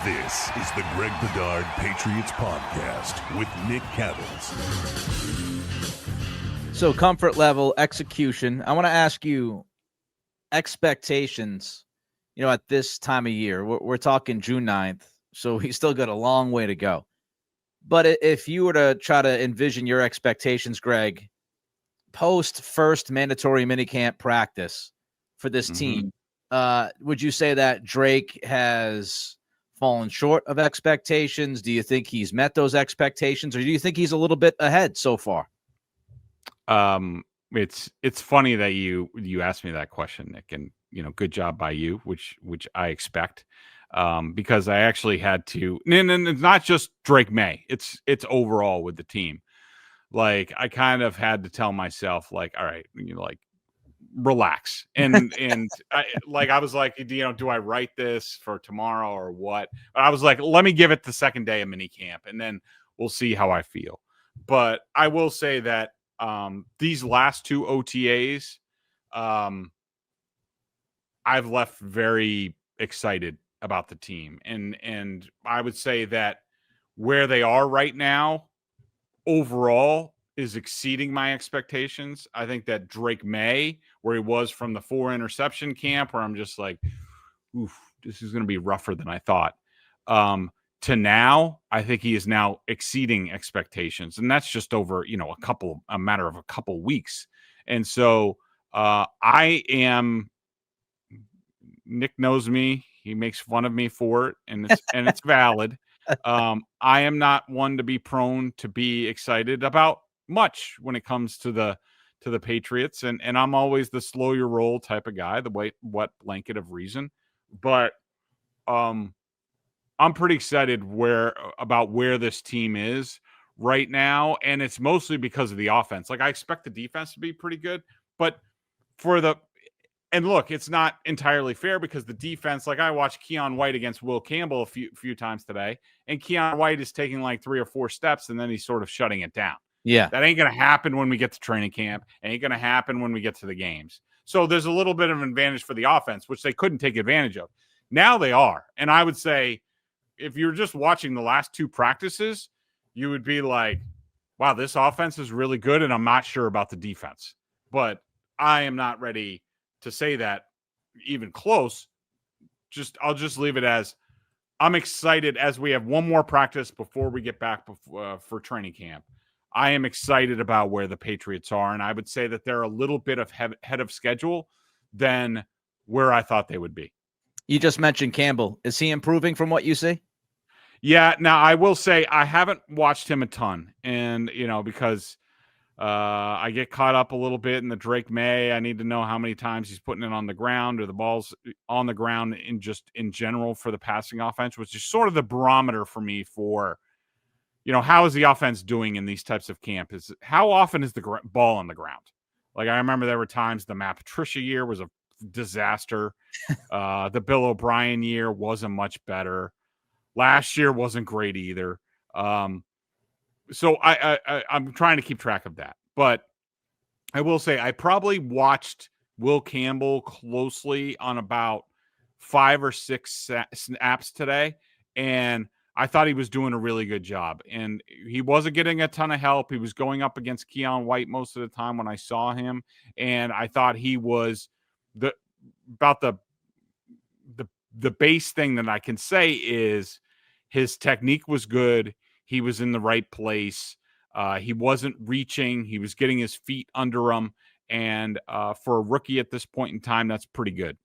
This is the Greg Bedard Patriots Podcast with Nick Caddles. So comfort level, execution. I want to ask you expectations, at this time of year. We're talking June 9th, so we still got a long way to go. But if you were to try to envision your expectations, Greg, post first mandatory minicamp practice for this team, would you say that Drake has fallen short of expectations? Do you think he's met those expectations, or do you think he's a little bit ahead so far? It's funny that you asked me that question, Nick, and good job by you, which I expect, because I actually had to, and it's not just Drake Maye, it's overall with the team. Like, I kind of had to tell myself, like, all right, relax. And I was like, do I write this for tomorrow or what? But I was like, let me give it the second day of minicamp, and then we'll see how I feel. But I will say that these last two OTAs, I've left very excited about the team. And I would say that where they are right now overall is exceeding my expectations. I think that Drake Maye, where he was from the 4 interception camp, where I'm just like, oof, this is going to be rougher than I thought, to now, I think he is now exceeding expectations. And that's just over, a matter of a couple weeks. And so Nick knows me. He makes fun of me for it, and it's valid. I am not one to be prone to be excited about much when it comes to the Patriots, and I'm always the slow your roll type of guy, the wet blanket of reason. But I'm pretty excited about where this team is right now, and it's mostly because of the offense. Like, I expect the defense to be pretty good, but and look, it's not entirely fair because the defense, like, I watched Keon White against Will Campbell a few times today, and Keon White is taking like 3 or 4 steps, and then he's sort of shutting it down. Yeah. That ain't going to happen when we get to training camp. Ain't going to happen when we get to the games. So there's a little bit of an advantage for the offense, which they couldn't take advantage of. Now they are. And I would say, if you're just watching the last 2 practices, you would be like, wow, this offense is really good, and I'm not sure about the defense. But I am not ready to say that even close. I'll just leave it as I'm excited as we have one more practice before we get back for training camp. I am excited about where the Patriots are, and I would say that they're a little bit ahead of schedule than where I thought they would be. You just mentioned Campbell. Is he improving from what you see? Yeah. Now, I will say I haven't watched him a ton, and because I get caught up a little bit in the Drake Maye. I need to know how many times he's putting it on the ground, or the ball's on the ground in general for the passing offense, which is sort of the barometer for me for, how is the offense doing in these types of camp? How often is the ball on the ground? Like, I remember there were times the Matt Patricia year was a disaster. The Bill O'Brien year wasn't much better. Last year wasn't great either. So I'm trying to keep track of that. But I will say I probably watched Will Campbell closely on about 5 or 6 snaps today, and I thought he was doing a really good job. And he wasn't getting a ton of help. He was going up against Keon White most of the time when I saw him, and I thought he was the base thing that I can say is his technique was good. He was in the right place. He wasn't reaching. He was getting his feet under him. And for a rookie at this point in time, that's pretty good.